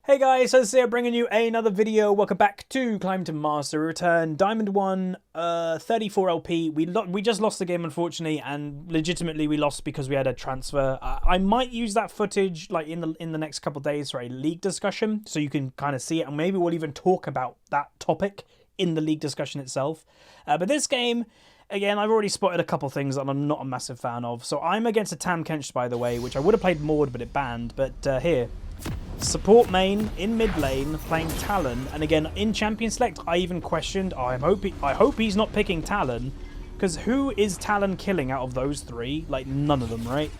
Hey guys, HuzzyGames here bringing you another video. Welcome back to Climb to Master Return. Diamond 1, 34 LP. We just lost the game, unfortunately, and legitimately we lost because we had a transfer. I might use that footage like in the next couple of days for a league discussion, so you can kind of see it, and maybe we'll even talk about that topic in the league discussion itself. But this game, again, I've already spotted a couple things that I'm not a massive fan of. So I'm against a Tam Kench, by the way, which I would have played Maud, but it banned. But here. Support main in mid lane playing Talon, and again in champion select I even questioned. I hope he's not picking Talon, because who is Talon killing out of those three? Like none of them, right?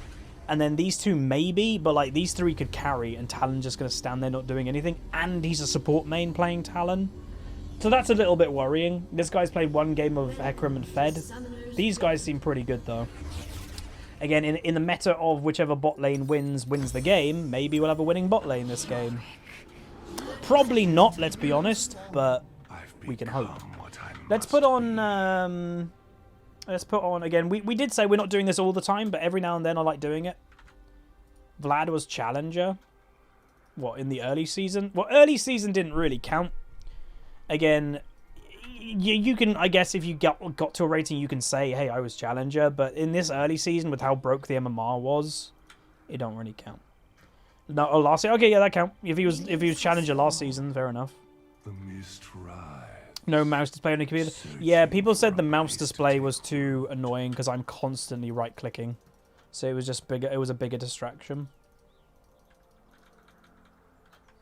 And then these two maybe, but like these three could carry, and Talon just gonna stand there not doing anything. And he's a support main playing Talon, so that's a little bit worrying. This guy's played one game of Hecarim and Fed. These guys seem pretty good though. Again, in the meta of whichever bot lane wins the game, maybe we'll have a winning bot lane this game. Probably not, let's be honest, but we can hope. Let's put on, again, we did say we're not doing this all the time, but every now and then I like doing it. Vlad was challenger. What, in the early season? Well, early season didn't really count. Again, you can, I guess, if you got to a rating, you can say, hey, I was challenger. But in this early season, with how broke the MMR was, it don't really count. No, oh, last year, okay, yeah, that count. If he was challenger last season, fair enough. No mouse display on the computer. Yeah, people said the mouse display was too annoying because I'm constantly right clicking, so it was just bigger. It was a bigger distraction.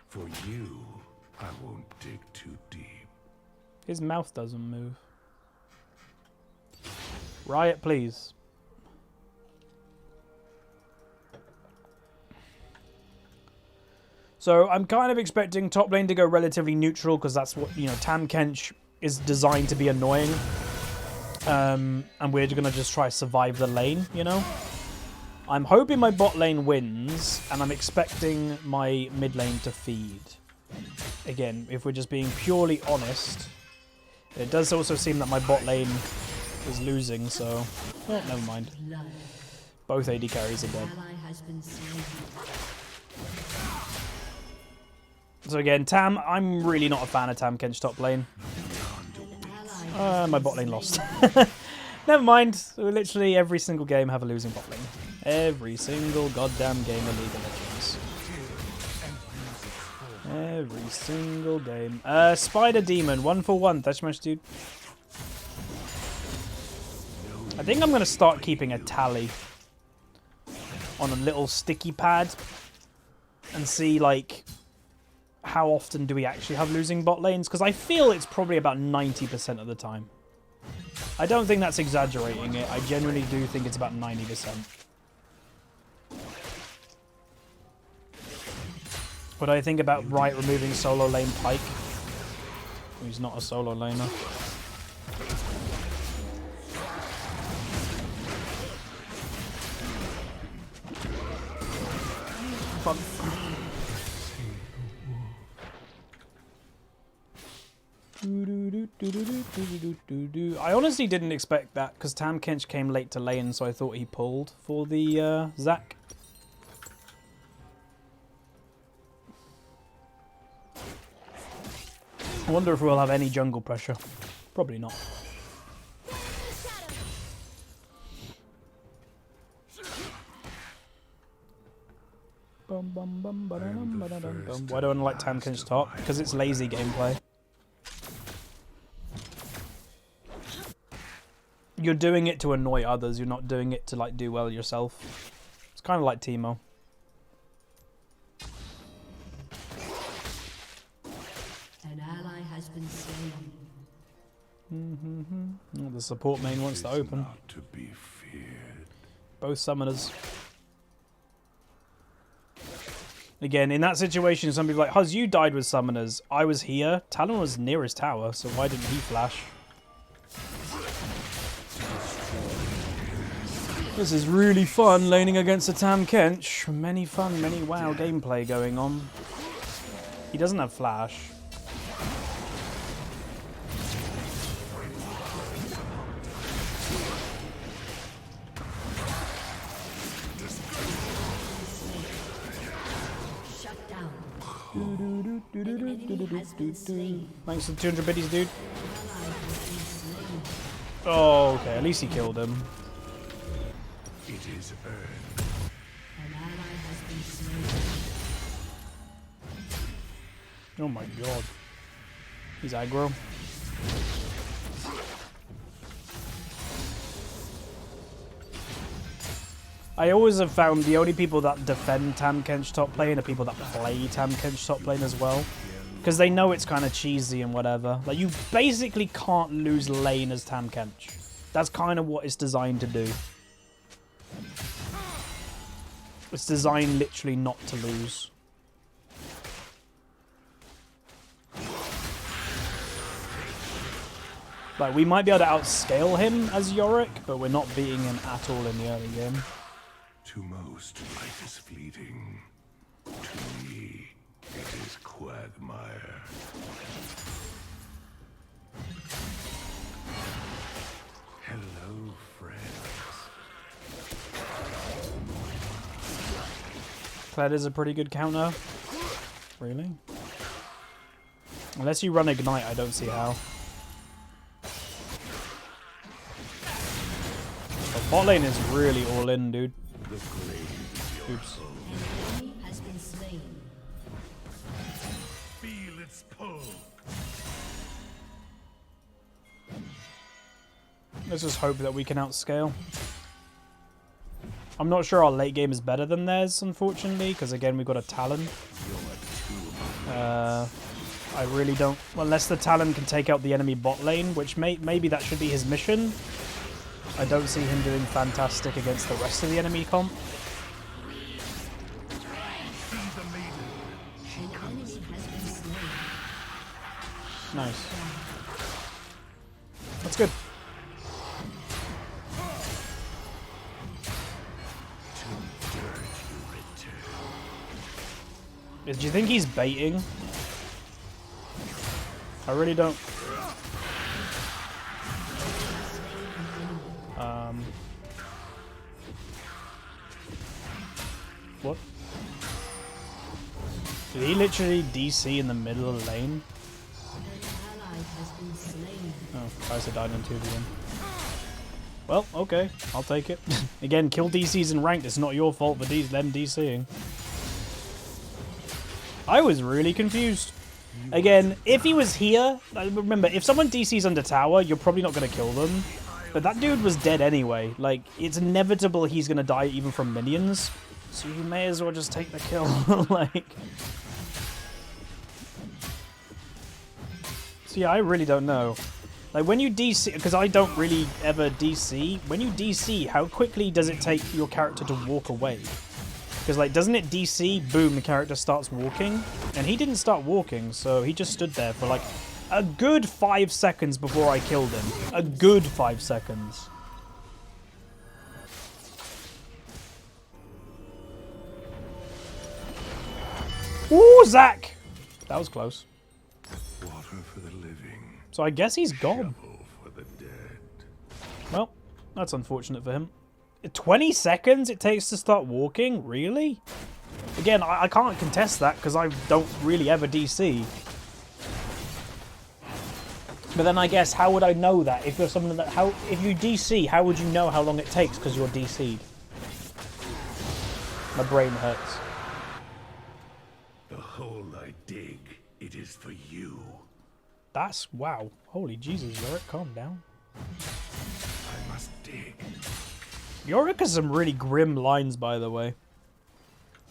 For you, I won't dig too deep. His mouth doesn't move. Riot, please. So I'm kind of expecting top lane to go relatively neutral because that's what, you know, Tam Kench is designed to be annoying. And we're going to just try to survive the lane, you know. I'm hoping my bot lane wins, and I'm expecting my mid lane to feed. Again, if we're just being purely honest, it does also seem that my bot lane is losing, so... Oh, never mind. Both AD carries are dead. So again, Tam, I'm really not a fan of Tam Kench top lane. My bot lane lost. Never mind. We literally every single game have a losing bot lane. Every single goddamn game of League of Legends. Every single game. Spider Demon, 1 for 1. That's much, dude. I think I'm going to start keeping a tally on a little sticky pad and see, like, how often do we actually have losing bot lanes? Because I feel it's probably about 90% of the time. I don't think that's exaggerating it. I genuinely do think it's about 90%. What do I think about Riot removing solo lane Pyke? He's not a solo laner. Fuck. I honestly didn't expect that because Tam Kench came late to lane, so I thought he pulled for the Zac. I wonder if we'll have any jungle pressure. Probably not. Why don't I like Tam Kench top? Because it's lazy gameplay. You're doing it to annoy others. You're not doing it to like do well yourself. It's kind of like Teemo. Oh, the support main wants to open. To be feared. Both summoners. Again, in that situation, some people are like, Huz, you died with summoners. I was here. Talon was near his tower, so why didn't he flash? This is really fun, laning against a Tam Kench. Many fun, many wow gameplay going on. He doesn't have flash. Thanks for the 200 biddies, dude. Oh, okay. At least he killed him. It is earned. Oh my god. He's aggro. I always have found the only people that defend Tahm Kench top lane are people that play Tahm Kench top lane as well. Because they know it's kind of cheesy and whatever. Like, you basically can't lose lane as Tahm Kench. That's kind of what it's designed to do. It's designed literally not to lose. Like, we might be able to outscale him as Yorick, but we're not beating him at all in the early game. To most, life is fleeting. To me, it is quagmire. Hello, friends. Kled is a pretty good counter. Really? Unless you run Ignite, I don't see how. But bot lane is really all in, dude. Oops. Has been slain. Feel its pull. Let's just hope that we can outscale. I'm not sure our late game is better than theirs, unfortunately, because again, we've got a Talon. I really don't... Unless the Talon can take out the enemy bot lane, which maybe that should be his mission. I don't see him doing fantastic against the rest of the enemy comp. Nice. That's good. Do you think he's baiting? I really don't. What? Did he literally DC in the middle of the lane? Oh, I said died in 2v1. Well, okay, I'll take it. Again, kill DCs in ranked. It's not your fault for them DCing. I was really confused. Again, if he was here, remember, if someone DCs under tower, you're probably not going to kill them. But that dude was dead anyway. Like, it's inevitable he's going to die even from minions. So you may as well just take the kill. Like... So yeah, I really don't know. Like, when you DC, because I don't really ever DC, when you DC, how quickly does it take your character to walk away? Because, like, doesn't it DC, boom, the character starts walking? And he didn't start walking, so he just stood there for, like, a good 5 seconds before I killed him. A good 5 seconds. Ooh, Zach! That was close. Water for the living. So I guess he's gone. For the dead. Well, that's unfortunate for him. 20 seconds it takes to start walking? Really? Again, I can't contest that because I don't really ever DC. But then I guess, how would I know that? If you're someone that... if you DC, how would you know how long it takes because you're DC'd? My brain hurts. The hole I dig, it is for you. That's... Wow. Holy Jesus, Yorick, calm down. I must dig. Yorick has some really grim lines, by the way.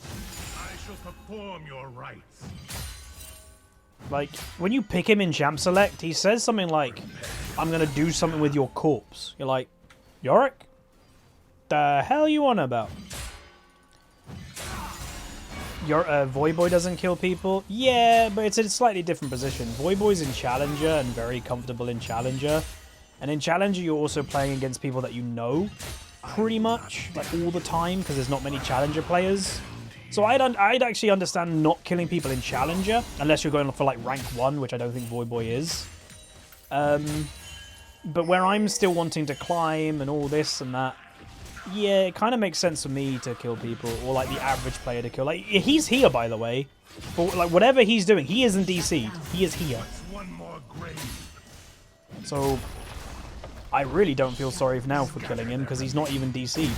I shall perform your rites. Like, when you pick him in Champ Select, he says something like, I'm going to do something with your corpse. You're like, Yorick? The hell you on about? Your Voyboy doesn't kill people? Yeah, but it's a slightly different position. Voyboy's in Challenger and very comfortable in Challenger. And in Challenger, you're also playing against people that you know pretty much, like all the time, because there's not many Challenger players. So I'd actually understand not killing people in Challenger, unless you're going for like rank 1, which I don't think Voyboy is. But where I'm still wanting to climb and all this and that, Yeah, it kind of makes sense for me to kill people, or like the average player to kill. Like, he's here, by the way. But like, whatever he's doing, he isn't DC'd. He is here. One more grave. So, I really don't feel sorry now for killing him, because he's not even DC'd.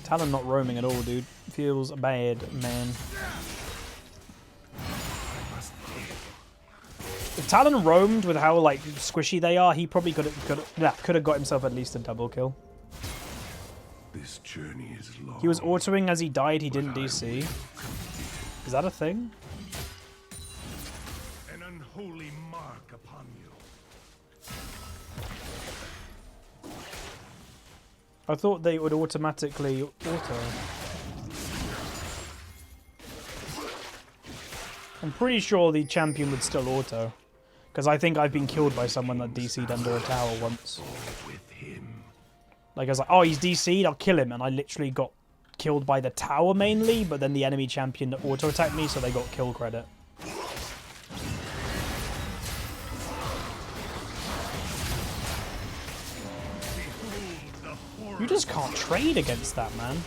Talon not roaming at all, dude. Feels bad, man. If Talon roamed with how like squishy they are, he probably could have got himself at least a double kill. This journey is long. He was autoing as he died. He didn't DC. Is that a thing? An unholy mark upon you. I thought they would automatically auto. I'm pretty sure the champion would still auto. Because I think I've been killed by someone that DC'd under a tower once. With him. Like, I was like, oh, he's DC'd, I'll kill him. And I literally got killed by the tower mainly, but then the enemy champion auto-attacked me, so they got kill credit. You just can't trade against that, man.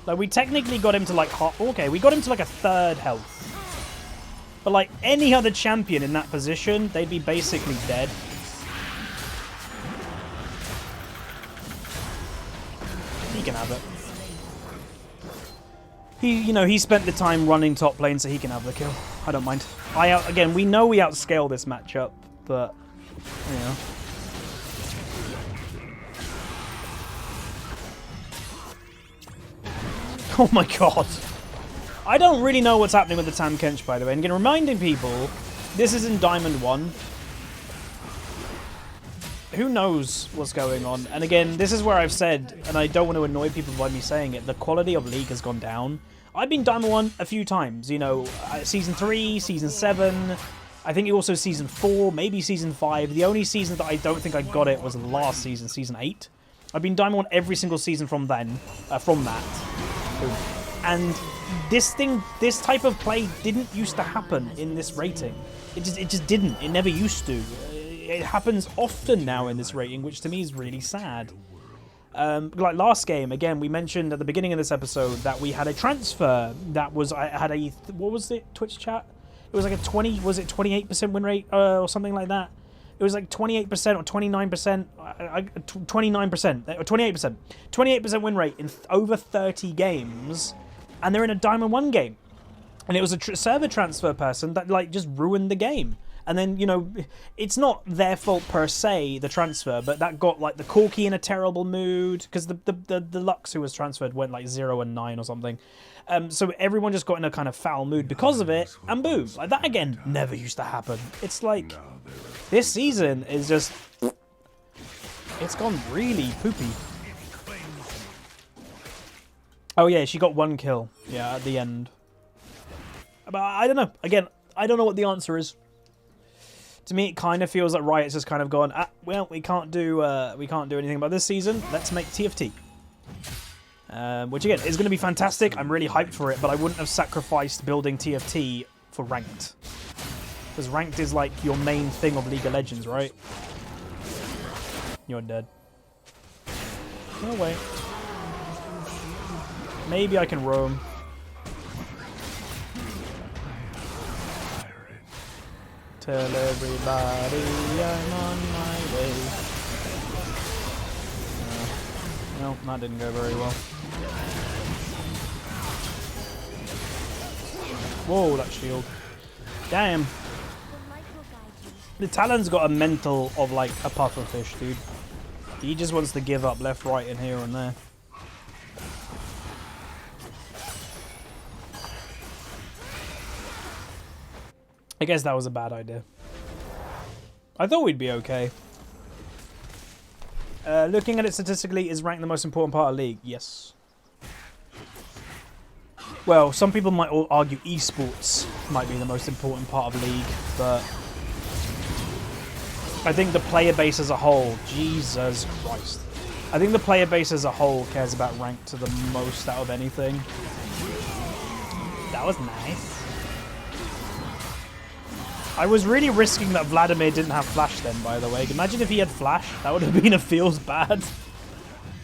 Like, we technically got him to like half. Okay, we got him to like a third health. But like any other champion in that position, they'd be basically dead. He can have it. He spent the time running top lane, so he can have the kill. I don't mind. Again, we know we outscale this matchup, but you know. Oh my god. I don't really know what's happening with the Tam Kench, by the way. And again, reminding people, this is in Diamond 1. Who knows what's going on? And again, this is where I've said, and I don't want to annoy people by me saying it, the quality of League has gone down. I've been Diamond 1 a few times, Season 3, Season 7, I think also Season 4, maybe Season 5. The only season that I don't think I got it was last season, Season 8. I've been Diamond 1 every single season from that. And this type of play didn't used to happen in this rating. It just didn't. It never used to. It happens often now in this rating, which to me is really sad. Like last game, again, we mentioned at the beginning of this episode that we had a transfer that was, what was it, Twitch chat? It was like a 28% win rate or something like that? It was like 28% or 29%, 29% or 28%. 28% win rate in over 30 games, and they're in a Diamond 1 game. And it was a server transfer person that like just ruined the game. And then, it's not their fault per se, the transfer, but that got like the Corki in a terrible mood, because the Lux who was transferred went like 0 and 9 or something. So everyone just got in a kind of foul mood because of it, and boom. Like that again never used to happen. It's like this season is just, it's gone really poopy. Oh yeah, she got 1 kill. Yeah, at the end. But I don't know. Again, I don't know what the answer is. To me, it kind of feels like Riot's just kind of gone, well, we can't do anything about this season. Let's make TFT. Which again is going to be fantastic. I'm really hyped for it, but I wouldn't have sacrificed building TFT for ranked, because ranked is like your main thing of League of Legends, right? You're dead. No way. Maybe I can roam. Tell everybody I'm on my way. No, that didn't go very well. Whoa, that shield. Damn. The Talon's got a mental of like a pufferfish, dude. He just wants to give up left, right, and here and there. I guess that was a bad idea. I thought we'd be okay. Looking at it statistically, is rank the most important part of League? Yes. Well, some people might argue esports might be the most important part of League, but I think the player base as a whole, Jesus Christ. I think the player base as a whole cares about rank to the most out of anything. That was nice. I was really risking that Vladimir didn't have flash then, by the way. Imagine if he had flash. That would have been a feels bad.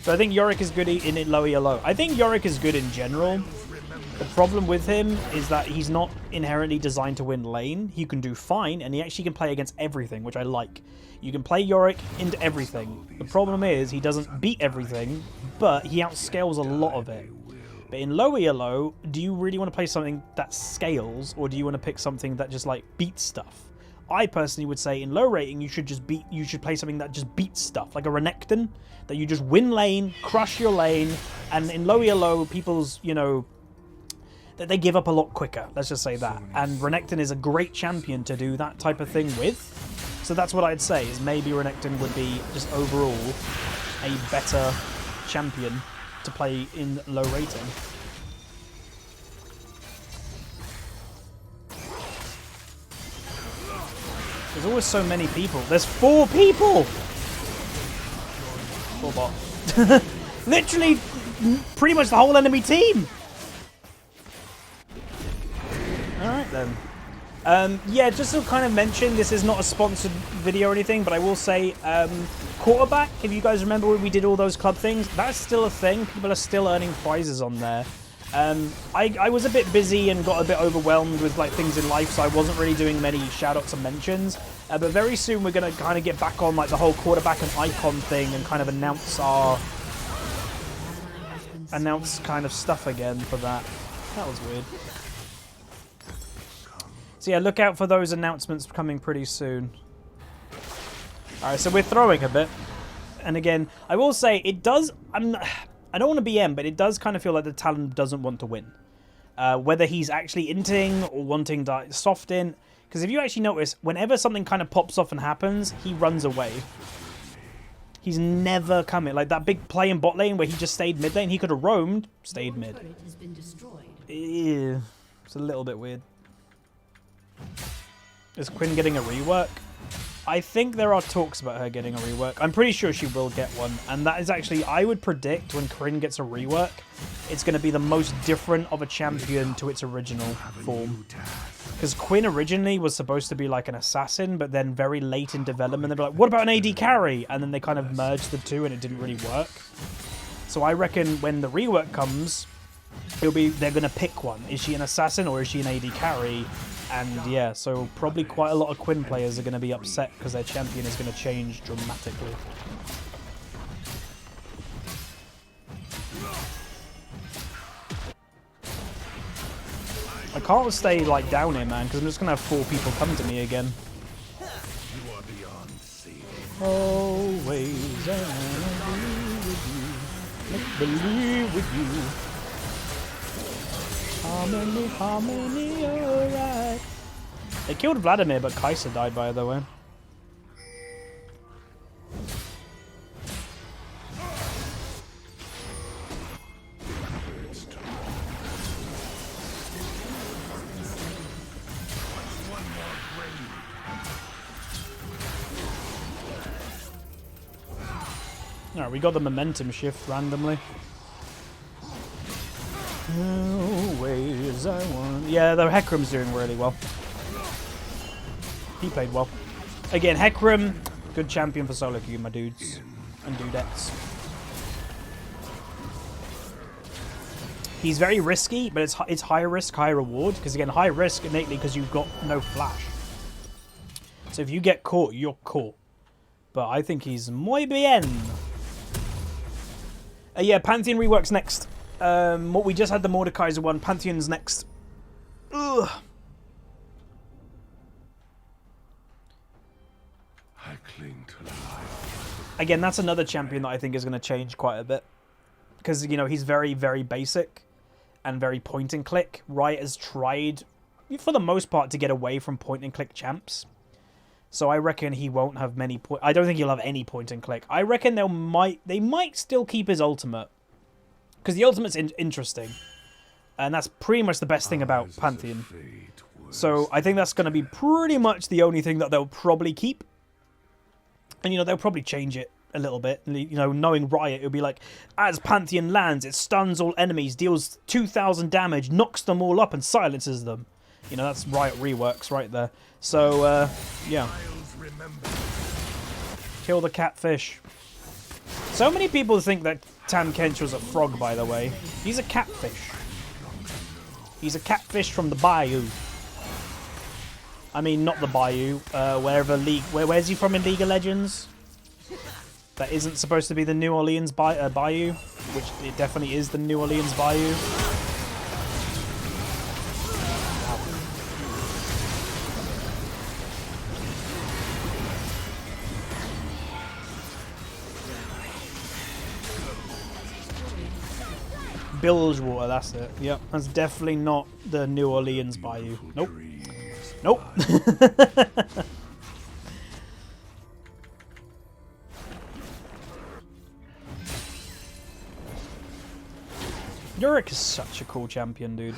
So I think Yorick is good in low ELO. I think Yorick is good in general. The problem with him is that he's not inherently designed to win lane. He can do fine, and he actually can play against everything, which I like. You can play Yorick into everything. The problem is he doesn't beat everything, but he outscales a lot of it. But in low ELO, do you really want to play something that scales, or do you want to pick something that just like beats stuff? I personally would say in low rating you should play something that just beats stuff, like a Renekton, that you just win lane, crush your lane, and in low ELO people's, you know, that they give up a lot quicker. Let's just say that. And Renekton is a great champion to do that type of thing with. So that's what I'd say, is maybe Renekton would be just overall a better champion to play in low rating. There's always so many people. There's 4 people! 4 bot. Literally, pretty much the whole enemy team! Alright then. Yeah, just to kind of mention, this is not a sponsored video or anything, but I will say, quarterback, if you guys remember when we did all those club things, that's still a thing. People are still earning prizes on there. I was a bit busy and got a bit overwhelmed with like things in life, so I wasn't really doing many shoutouts and mentions. But very soon we're going to kind of get back on like the whole quarterback and icon thing and kind of announce kind of stuff again for that. That was weird. So yeah, look out for those announcements coming pretty soon. Alright, so we're throwing a bit. And again, I will say, it does... I don't want to BM, but it does kind of feel like the talent doesn't want to win. Whether he's actually inting or wanting to soft in. Because if you actually notice, whenever something kind of pops off and happens, he runs away. He's never coming. Like that big play in bot lane where he just stayed mid lane. He could have roamed, stayed mid. Ew, it's a little bit weird. Is Quinn getting a rework? I think there are talks about her getting a rework. I'm pretty sure she will get one. And that is actually, I would predict when Quinn gets a rework, it's going to be the most different of a champion to its original form. Because Quinn originally was supposed to be like an assassin, but then very late in development, they were like, what about an AD carry? And then they kind of merged the two and it didn't really work. So I reckon when the rework comes, they're going to pick one. Is she an assassin or is she an AD carry? And yeah, so probably quite a lot of Quinn players are going to be upset because their champion is going to change dramatically. I can't stay like down here, man, because I'm just going to have 4 people come to me again. Always I wanna be with you. Make believe with you. Harmony, harmony, alright. They killed Vladimir, but Kai'Sa died, by the way. Alright, we got the momentum shift randomly. Always I want. Yeah, the Hecarim's doing really well. He played well. Again, Hecarim, good champion for solo queue, my dudes and dudettes. He's very risky, but it's high risk, high reward. Because again, high risk innately because you've got no flash. So if you get caught, you're caught. But I think he's muy bien. Yeah, Pantheon reworks next. What we just had the Mordekaiser one. Pantheon's next. Ugh. I cling to life. Again, that's another champion that I think is going to change quite a bit. Because, you know, he's very, very basic and very point and click. Riot has tried, for the most part, to get away from point and click champs. So I reckon he won't have many point. I don't think he'll have any point and click. I reckon they might still keep his ultimate. Because the ultimate's interesting. And that's pretty much the best thing about Pantheon. So I think that's going to be pretty much the only thing that they'll probably keep. And, you know, they'll probably change it a little bit. You know, knowing Riot, it'll be like, as Pantheon lands, it stuns all enemies, deals 2,000 damage, knocks them all up and silences them. You know, that's Riot reworks right there. So, yeah. Kill the catfish. So many people think that Tam Kench was a frog, by the way. He's a catfish. He's a catfish from the bayou. I mean, not the bayou. Where's he from in League of Legends? That isn't supposed to be the New Orleans bayou, which it definitely is the New Orleans bayou. Bilgewater, that's it. Yep, that's definitely not the New Orleans bayou. Nope. Nope. Yorick is such a cool champion, dude.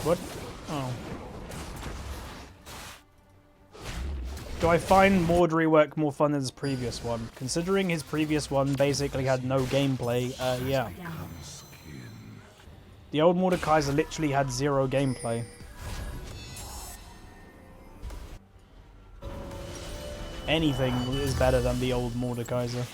What? Oh. Do I find Mord rework more fun than his previous one? Considering his previous one basically had no gameplay, yeah. The old Mordekaiser literally had zero gameplay. Anything is better than the old Mordekaiser.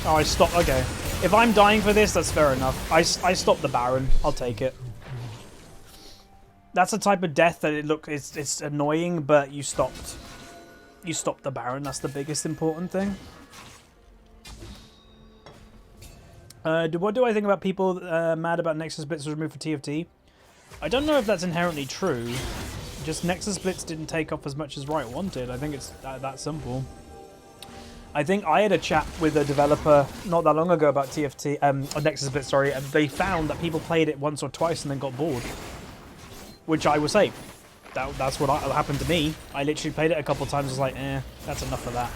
Oh, I stopped. Okay. If I'm dying for this, that's fair enough. I stopped the Baron. I'll take it. That's the type of death that it's annoying, but you stopped. You stopped the Baron. That's the biggest important thing. What do I think about people mad about Nexus Blitz was removed for TFT? I don't know if that's inherently true. Just Nexus Blitz didn't take off as much as Riot wanted. I think it's that simple. I think I had a chat with a developer not that long ago about TFT, Nexus Blitz, sorry, and they found that people played it once or twice and then got bored. Which I would say, that's what happened to me. I literally played it a couple times, was like, that's enough of that.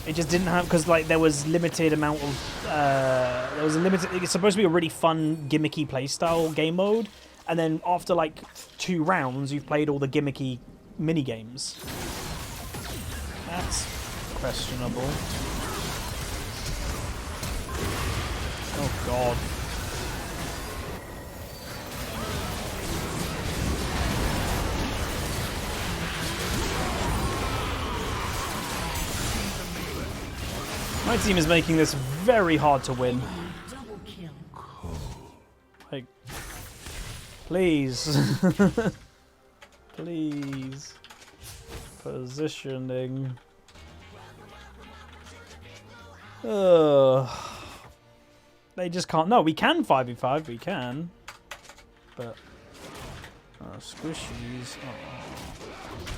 It just didn't have, because like there was limited amount of, it's supposed to be a really fun, gimmicky playstyle game mode, and then after like 2 rounds, you've played all the gimmicky mini games. That's questionable. Oh god. My team is making this very hard to win. Like, please. Please. Positioning. They just can't. No, we can 5v5. We can. But squishies.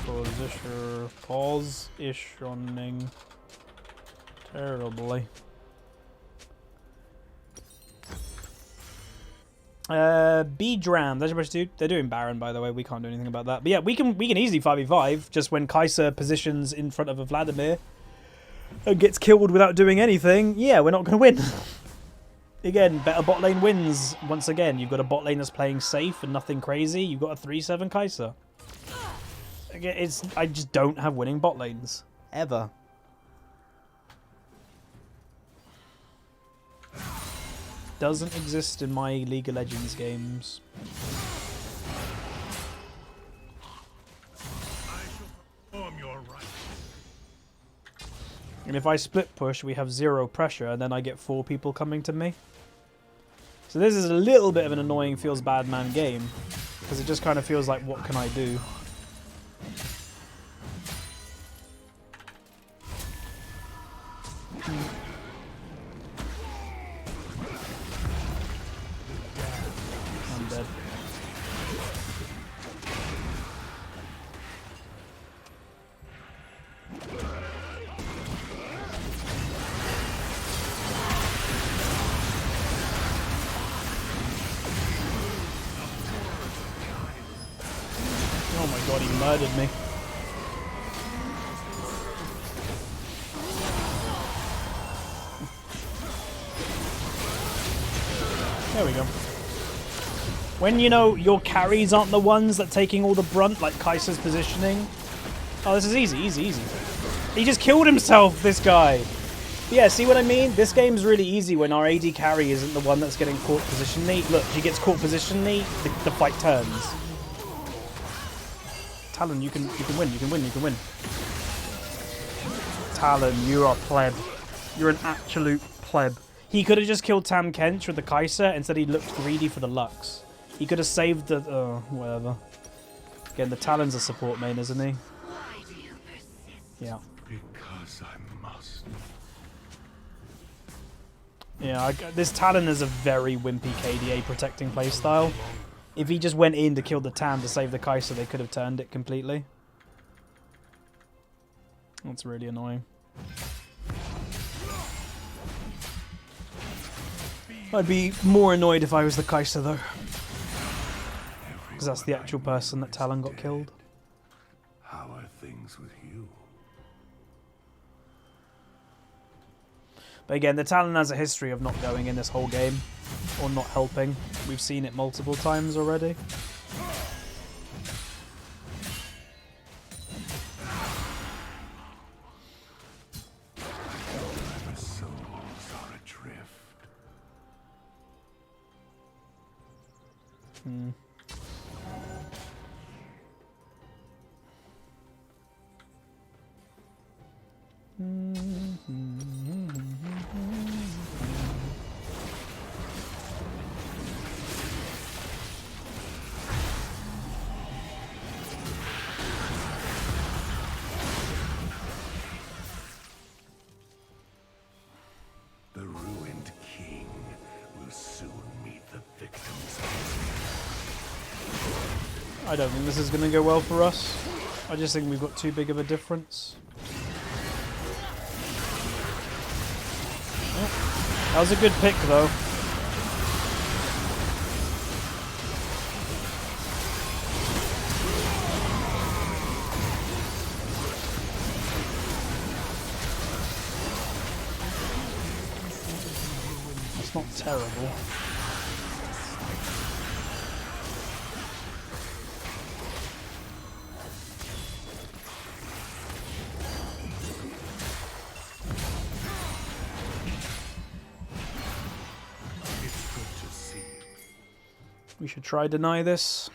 Position. Positioning. Terribly. B-Dram. That's supposed to do. They're doing Baron, by the way. We can't do anything about that. But yeah, we can easily 5v5. Just when Kai'Sa positions in front of a Vladimir and gets killed without doing anything, yeah, we're not going to win. Again, better bot lane wins. Once again, you've got a bot lane that's playing safe and nothing crazy. You've got a 3-7 Kai'Sa. Again, I just don't have winning bot lanes. Ever. Doesn't exist in my League of Legends games. And if I split push, we have 0 pressure, and then I get 4 people coming to me. So this is a little bit of an annoying feels bad man game, because it just kind of feels like, what can I do? I'm dead. Oh my god, he murdered me. There we go. When, you know, your carries aren't the ones that taking all the brunt, like Kai'Sa's positioning. Oh, this is easy, easy, easy. He just killed himself, this guy. Yeah, see what I mean? This game's really easy when our AD carry isn't the one that's getting caught positionally. Look, she gets caught positionally, the fight turns. Talon, you can win, you can win, you can win. Talon, you are pleb. You're an absolute pleb. He could have just killed Tam Kench with the Kai'Sa, instead he looked greedy for the Lux. He could have saved the... whatever. Again, the Talon's a support main, isn't he? Yeah. Because I must. Yeah, this Talon is a very wimpy KDA protecting playstyle. If he just went in to kill the Tam to save the Kai'Sa, they could have turned it completely. That's really annoying. I'd be more annoyed if I was the Kai'Sa though. Because that's the actual person that Talon got killed. How are things with you? But again, the Talon has a history of not going in this whole game. Or not helping. We've seen it multiple times already. My souls are adrift. The ruined king will soon meet the victims. I don't think this is going to go well for us. I just think we've got too big of a difference. Oh, that was a good pick though. It's not terrible. We should try deny this.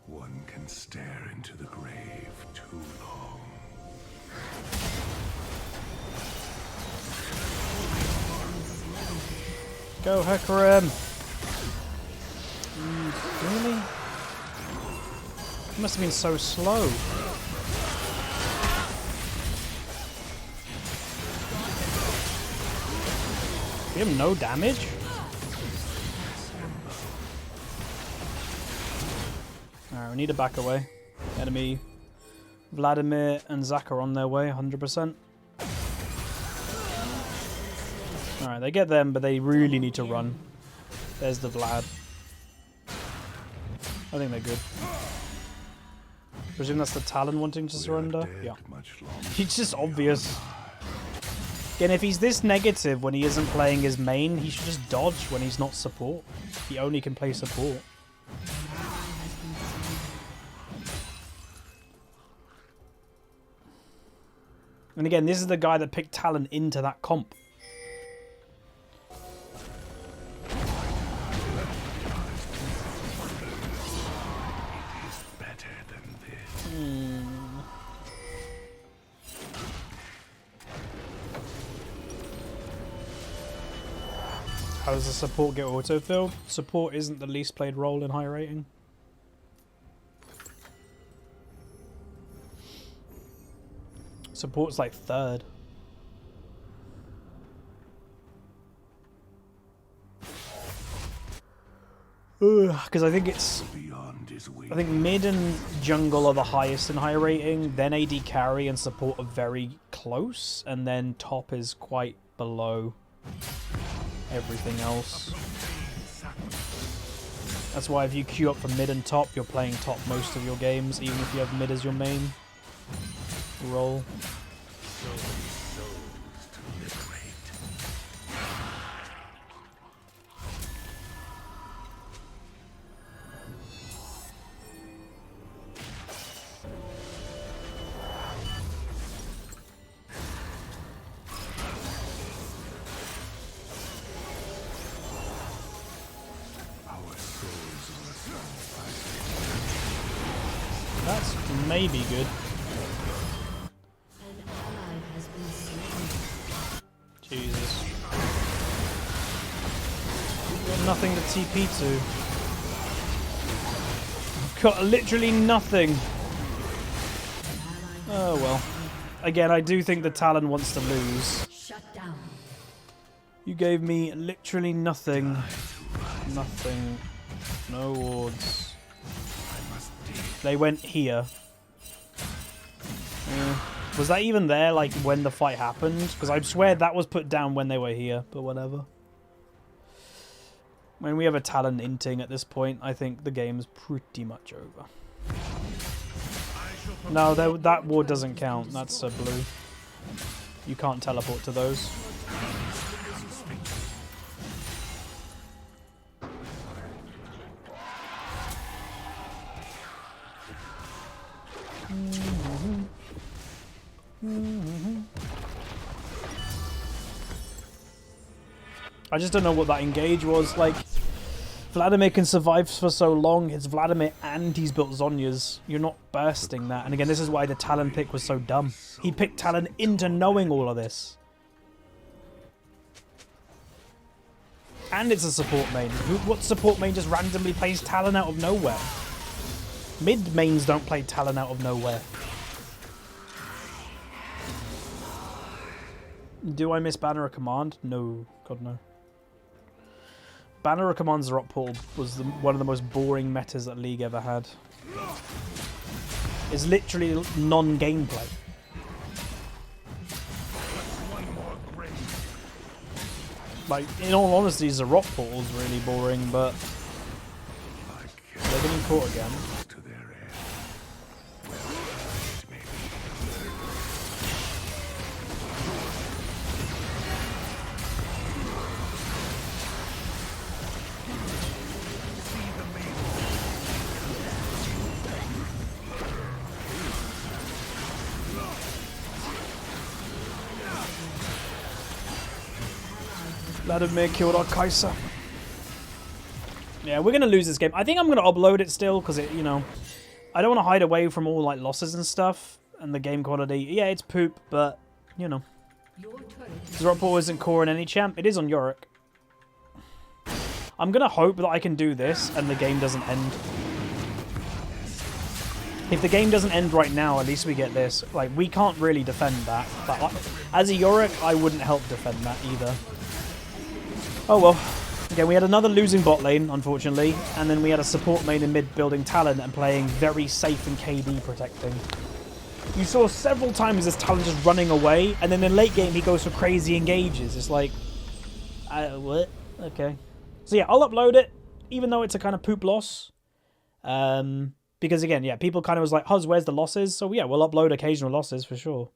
One can stare into the grave too long. Go, Hecarim! Really? He must have been so slow. Give him no damage? Alright, we need to back away. Enemy Vladimir and Zach are on their way, 100%. Alright, they get them, but they really need to run. There's the Vlad. I think they're good. Presume that's the Talon wanting to surrender? Yeah. It's just obvious. Again, if he's this negative when he isn't playing his main, he should just dodge when he's not support. He only can play support. And again, this is the guy that picked Talon into that comp. Better than this. How does the support get autofilled? Support isn't the least played role in high rating. Support's like third. Because I think it's... I think mid and jungle are the highest in high rating, then AD carry and support are very close, and then top is quite below everything else. That's why if you queue up for mid and top, you're playing top most of your games, even if you have mid as your main role. That's maybe good. An ally has been slain. Jesus. Got nothing to TP to. I've got literally nothing. Oh well. Again, I do think the Talon wants to lose. Shut down. You gave me literally nothing. Nothing. No wards. They went here. Was that even there, like, when the fight happened? Because I swear that was put down when they were here, but whatever. When we have a Talon inting at this point, I think the game's pretty much over. No, that ward doesn't count. That's a blue. You can't teleport to those. I just don't know what that engage was. Like, Vladimir can survive for so long. It's Vladimir and he's built Zhonya's. You're not bursting that. And again, this is why the Talon pick was so dumb. He picked Talon into knowing all of this. And it's a support main. What support main just randomly plays Talon out of nowhere? Mid mains don't play Talon out of nowhere. Do I miss Banner of Command? No. God, no. Banner of Command's Rock Portal was one of the most boring metas that League ever had. It's literally non-gameplay. Like, in all honesty, the Rock Portal's really boring, but they're getting caught again. Vladimir killed our Kai'Sa. Yeah, we're going to lose this game. I think I'm going to upload it still because, you know, I don't want to hide away from all, like, losses and stuff. And the game quality. Yeah, it's poop, but, you know. Zroppo isn't core in any champ. It is on Yorick. I'm going to hope that I can do this and the game doesn't end. If the game doesn't end right now, at least we get this. Like, we can't really defend that. But as a Yorick, I wouldn't help defend that either. Oh well. Again, we had another losing bot lane, unfortunately, and then we had a support main in mid building Talon and playing very safe and KD protecting. You saw several times this Talon just running away, and then in late game he goes for crazy engages. It's like, what? Okay. So yeah, I'll upload it, even though it's a kind of poop loss. Because again, yeah, people kind of was like, Huz, where's the losses? So yeah, we'll upload occasional losses for sure.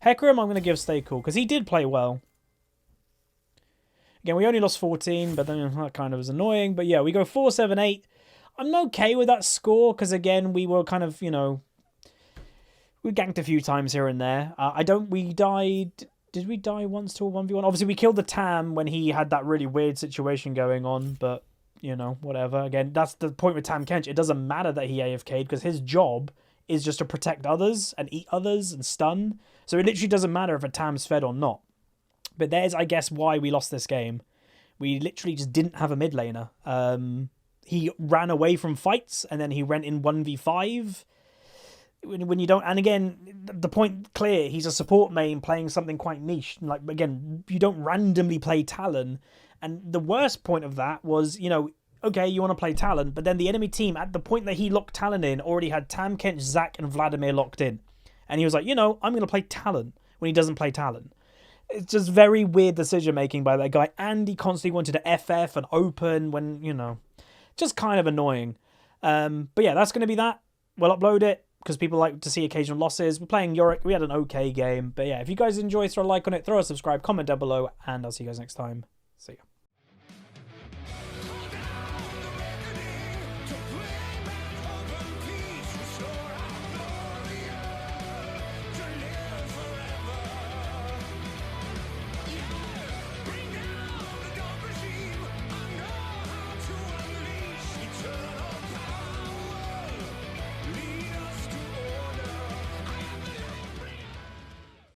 Hecarim, I'm going to give stay cool, because he did play well. Again, we only lost 14, but then that kind of was annoying. But yeah, we go 4-7-8. I'm okay with that score because, again, we were kind of, you know, we ganked a few times here and there. We died... Did we die once to a 1v1? Obviously, we killed the Tam when he had that really weird situation going on, but, you know, whatever. Again, that's the point with Tam Kench. It doesn't matter that he AFK'd because his job is just to protect others and eat others and stun. So it literally doesn't matter if a Tam's fed or not. But there's, I guess, why we lost this game. We literally just didn't have a mid laner. He ran away from fights, and then he went in 1v5. When you don't... And again, the point clear, he's a support main playing something quite niche. Like, again, you don't randomly play Talon. And the worst point of that was, you know, okay, you want to play Talon, but then the enemy team, at the point that he locked Talon in, already had Tam, Kench, Zac, and Vladimir locked in. And he was like, you know, I'm going to play Talon when he doesn't play Talon. It's just very weird decision-making by that guy. And he constantly wanted to FF and open when, you know... just kind of annoying. But yeah, that's going to be that. We'll upload it because people like to see occasional losses. We're playing Yorick. We had an okay game. But yeah, if you guys enjoy, throw a like on it, throw a subscribe, comment down below, and I'll see you guys next time. See ya.